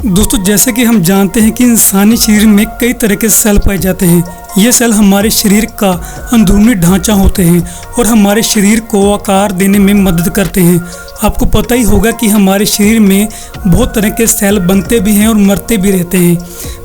दोस्तों, जैसे कि हम जानते हैं कि इंसानी शरीर में कई तरह के सेल पाए जाते हैं। ये सेल हमारे शरीर का अंदरूनी ढांचा होते हैं और हमारे शरीर को आकार देने में मदद करते हैं। आपको पता ही होगा कि हमारे शरीर में बहुत तरह के सेल बनते भी हैं और मरते भी रहते हैं।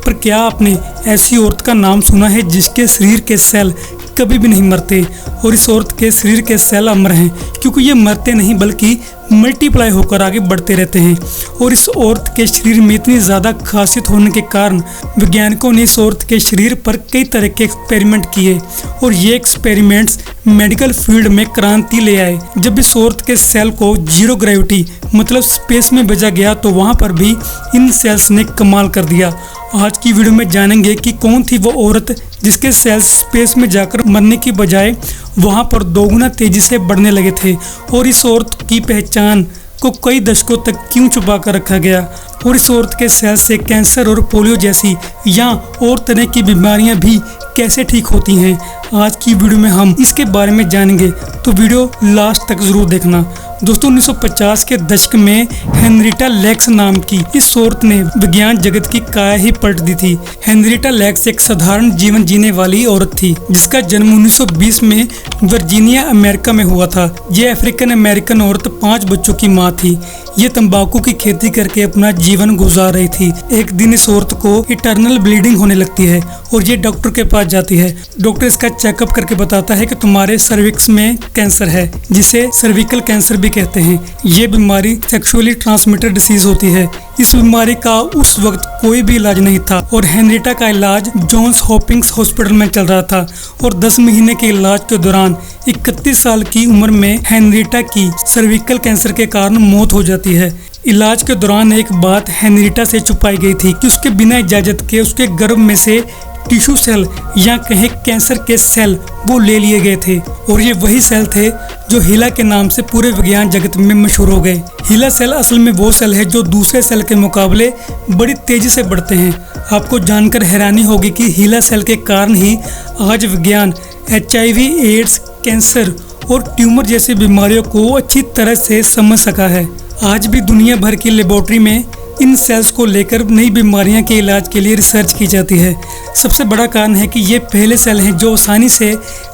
पर क्या आपने ऐसी औरत का नाम सुना है जिसके शरीर के सेल कभी भी नहीं मरते और इस औरत के शरीर के सेल अमर हैं, क्योंकि ये मरते नहीं बल्कि मल्टीप्लाई होकर आगे बढ़ते रहते हैं। और इस औरत के शरीर में इतनी ज़्यादा खासियत होने के कारण वैज्ञानिकों ने इस औरत के शरीर पर कई तरह के एक्सपेरिमेंट किए और ये एक्सपेरिमेंट्स मेडिकल फील्ड में क्रांति ले आए। जब इस औरत के सेल को जीरो ग्रेविटी मतलब स्पेस में भेजा गया तो वहाँ पर भी इन सेल्स ने कमाल कर दिया। आज की वीडियो में जानेंगे कि कौन थी वो औरत जिसके सेल्स स्पेस में जाकर मरने की बजाय वहां पर दोगुना तेजी से बढ़ने लगे थे और इस औरत की पहचान को कई दशकों तक क्यों छुपा कर रखा गया और इस औरत के सेल्स से कैंसर और पोलियो जैसी या और तरह की बीमारियां भी कैसे ठीक होती हैं। आज की वीडियो में हम इसके बारे में जानेंगे, तो वीडियो लास्ट तक जरूर देखना। दोस्तों, 1950 के दशक में हेनरिटा लैक्स नाम की इस औरत ने विज्ञान जगत की काया ही पलट दी थी। हेनरिटा लैक्स एक साधारण जीवन जीने वाली औरत थी जिसका जन्म 1920 में वर्जीनिया अमेरिका में हुआ था। ये अफ्रीकन अमेरिकन औरत 5 बच्चों की माँ थी। ये तंबाकू की खेती करके अपना जीवन गुजार रही थी। एक दिन इस औरत को इटर्नल ब्लीडिंग होने लगती है और ये डॉक्टर के पास जाती है। डॉक्टर इसका चेकअप करके बताता है कि तुम्हारे सर्विक्स में कैंसर है, जिसे सर्विकल कैंसर भी कहते हैं। ये बीमारी सेक्सुअली ट्रांसमिटेड डिसीज होती है। इस बीमारी का उस वक्त कोई भी इलाज नहीं था और हेनरिटा का इलाज जॉन्स हॉपिंग्स हॉस्पिटल में चल रहा था और 10 महीने के इलाज के दौरान 31 साल की उम्र में हेनरिटा की सर्विकल कैंसर के कारण मौत हो जाती है। इलाज के दौरान एक बात हेनरिटा से छुपाई गई थी कि उसके बिना इजाजत के उसके गर्भ में से टिश्यू सेल या कहें कैंसर के सेल वो ले लिए गए थे और ये वही सेल थे जो हीला के नाम से पूरे विज्ञान जगत में मशहूर हो गए। हीला सेल असल में वो सेल है जो दूसरे सेल के मुकाबले बड़ी तेजी से बढ़ते हैं। आपको जानकर हैरानी होगी कि हीला सेल के कारण ही आज विज्ञान HIV, एड्स, कैंसर और ट्यूमर जैसी बीमारियों को अच्छी तरह से समझ सका है। आज भी दुनिया भर की लेबोरेटरी में इन सेल्स को लेकर नई बीमारियां के इलाज के लिए रिसर्च की जाती है। सबसे बड़ा कारण है कि ये पहले सेल हैं जो आसानी से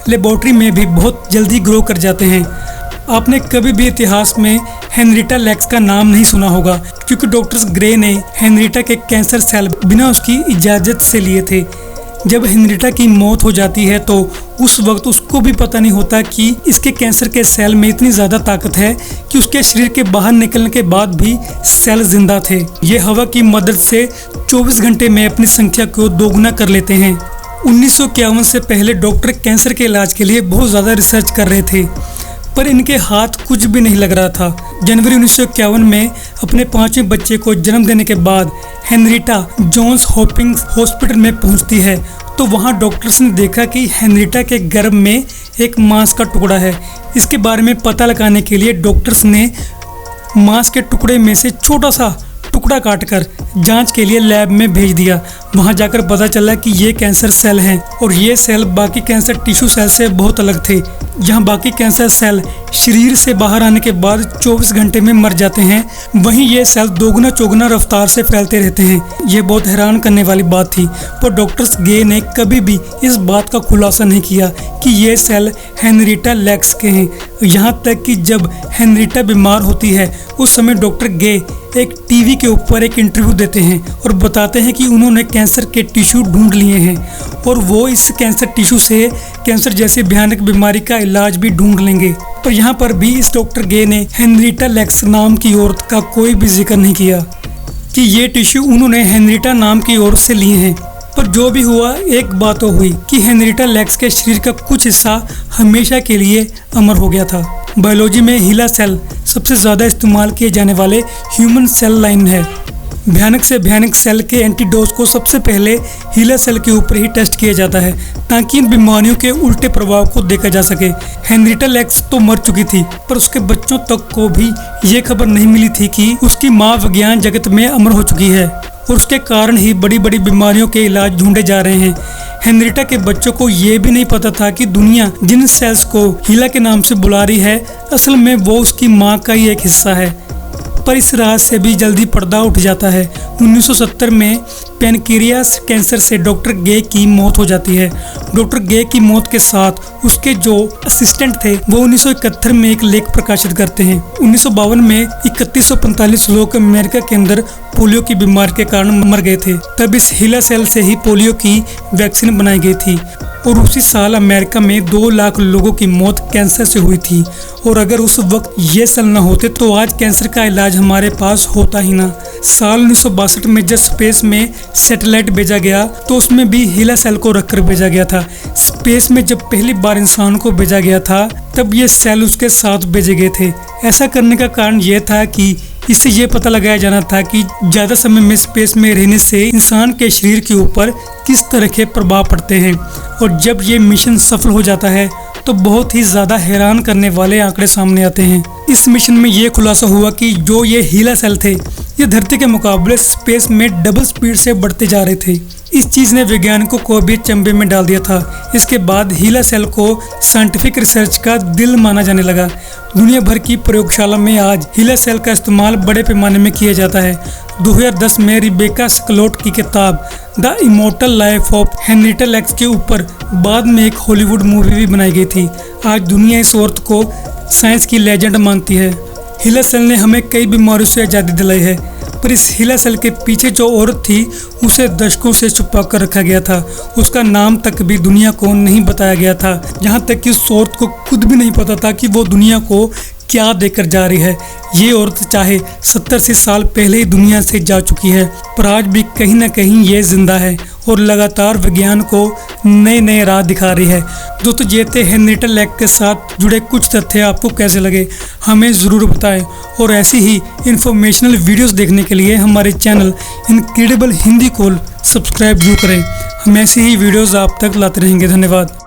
लेबोरेटरी में भी बहुत जल्दी ग्रो कर जाते हैं। आपने कभी भी इतिहास में हेनरिटा लैक्स का नाम नहीं सुना होगा, क्योंकि डॉक्टर्स ग्रे ने हेनरिटा के कैंसर सेल बिना उसकी इजाज़त से लिए थे। जब हेनरिटा की मौत हो जाती है तो उस वक्त उसको भी पता नहीं होता कि इसके कैंसर के सेल में इतनी ज़्यादा ताकत है कि उसके शरीर के बाहर निकलने के बाद भी सेल जिंदा थे। ये हवा की मदद से 24 घंटे में अपनी संख्या को दोगुना कर लेते हैं। 1951 से पहले डॉक्टर कैंसर के इलाज के लिए बहुत ज़्यादा रिसर्च कर रहे थे, पर इनके हाथ कुछ भी नहीं लग रहा था। जनवरी 1951 में अपने 5वें बच्चे को जन्म देने के बाद हेनरिटा जॉन्स हॉपिंग्स हॉस्पिटल में पहुंचती है तो वहां डॉक्टर्स ने देखा कि हेनरिटा के गर्भ में एक मांस का टुकड़ा है। इसके बारे में पता लगाने के लिए डॉक्टर्स ने मांस के टुकड़े में से छोटा सा टुकड़ा काटकर जांच के लिए लैब में भेज दिया। वहां जाकर पता चला कि ये कैंसर सेल हैं और ये सेल बाकी कैंसर टिश्यू सेल से बहुत अलग थे। जहां बाकी कैंसर सेल शरीर से बाहर आने के बाद 24 घंटे में मर जाते हैं, वहीं ये सेल दोगुना चौगुना रफ्तार से फैलते रहते हैं। ये बहुत हैरान करने वाली बात थी, पर डॉक्टर्स गे ने कभी भी इस बात का खुलासा नहीं किया कि ये सेल हेनरिटा लैक्स के हैं। यहाँ तक कि जब हेनरिटा बीमार होती है उस समय डॉक्टर गे एक टीवी के ऊपर एक इंटरव्यू देते हैं और बताते हैं कि उन्होंने कैंसर के टिश्यू ढूंढ लिए हैं और वो इस कैंसर टिश्यू से कैंसर जैसी भयानक बीमारी का इलाज भी ढूंढ लेंगे। पर यहाँ पर भी इस डॉक्टर गे ने हेनरिटा लैक्स नाम की औरत का कोई भी जिक्र नहीं किया कि ये टिश्यू उन्होंने हेनरिटा नाम की औरत से लिए हैं। पर जो भी हुआ, एक बात तो हुई कि हेनरिटा लैक्स के शरीर का कुछ हिस्सा हमेशा के लिए अमर हो गया था। बायोलॉजी में हीला सेल सबसे ज़्यादा इस्तेमाल किए जाने वाले ह्यूमन सेल लाइन है। भयानक से भयानक सेल के एंटीडोज को सबसे पहले हीला सेल के ऊपर ही टेस्ट किया जाता है ताकि इन बीमारियों के उल्टे प्रभाव को देखा जा सके। हेनरिटा लैक्स तो मर चुकी थी, पर उसके बच्चों तक को भी ये खबर नहीं मिली थी कि उसकी माँ विज्ञान जगत में अमर हो चुकी है और उसके कारण ही बड़ी बड़ी बीमारियों के इलाज ढूंढे जा रहे हैं। हेनरिटा के बच्चों को ये भी नहीं पता था कि दुनिया जिन सेल्स को हीला के नाम से बुला रही है, असल में वो उसकी माँ का ही एक हिस्सा है। पर इस राज से भी जल्दी पर्दा उठ जाता है। 1970 में पैनक्रियास कैंसर से डॉक्टर गे की मौत हो जाती है। डॉक्टर गे की मौत के साथ उसके जो असिस्टेंट थे वो 1971 में एक लेख प्रकाशित करते हैं। 1952 में 3145 लोग अमेरिका के अंदर पोलियो की बीमारी के कारण मर गए थे। तब इस हीला सेल से ही पोलियो की वैक्सीन बनाई गई थी और उसी साल अमेरिका में 2 लाख लोगों की मौत कैंसर से हुई थी। और अगर उस वक्त ये सेल न होते तो आज कैंसर का इलाज हमारे पास होता ही ना। साल 1962 में जब स्पेस में सैटेलाइट भेजा गया तो उसमें भी हीला सेल को रखकर भेजा गया था। स्पेस में जब पहली बार इंसान को भेजा गया था तब ये सेल उसके साथ भेजे गए थे। ऐसा करने का कारण ये था कि इससे ये पता लगाया जाना था कि ज़्यादा समय में स्पेस में रहने से इंसान के शरीर के ऊपर किस तरह के प्रभाव पड़ते हैं। और जब ये मिशन सफल हो जाता है तो बहुत ही ज़्यादा हैरान करने वाले आंकड़े सामने आते हैं। इस मिशन में ये खुलासा हुआ कि जो ये हीला सेल थे ये धरती के मुकाबले स्पेस में डबल स्पीड से बढ़ते जा रहे थे। इस चीज़ ने वैज्ञानिकों को भी चंबे में डाल दिया था। इसके बाद हीला सेल को साइंटिफिक रिसर्च का दिल माना जाने लगा। दुनिया भर की प्रयोगशाला में आज हीला सेल का इस्तेमाल बड़े पैमाने में किया जाता है। 2010 में रिबेका स्कलोट की किताब the immortal life of Henrietta lakhs के ऊपर बाद में एक हॉलीवुड मूवी भी बनाई गई थी। आज दुनिया इस औरत को साइंस की लेजेंड मानती है। हीला सेल ने हमें कई बीमारियों से आज़ादी दिलाई है, पर इस हीला सेल के पीछे जो औरत थी उसे दशकों से छुपा कर रखा गया था। उसका नाम तक भी दुनिया को नहीं बताया गया था, यहाँ तक कि उस औरत को खुद भी नहीं पता था कि वो दुनिया को क्या देकर जा रही है। ये औरत चाहे 70 साल पहले ही दुनिया से जा चुकी है, पर आज भी कहीं ना कहीं ये जिंदा है और लगातार विज्ञान को नए नए राह दिखा रही है। दोस्तों, ये थे हेनरिएटा लैक्स के साथ जुड़े कुछ तथ्य। आपको कैसे लगे हमें ज़रूर बताएं और ऐसी ही इन्फॉर्मेशनल वीडियोस देखने के लिए हमारे चैनल इनक्रेडिबल हिंदी को सब्सक्राइब जरूर करें। हम ऐसी ही वीडियोस आप तक लाते रहेंगे। धन्यवाद।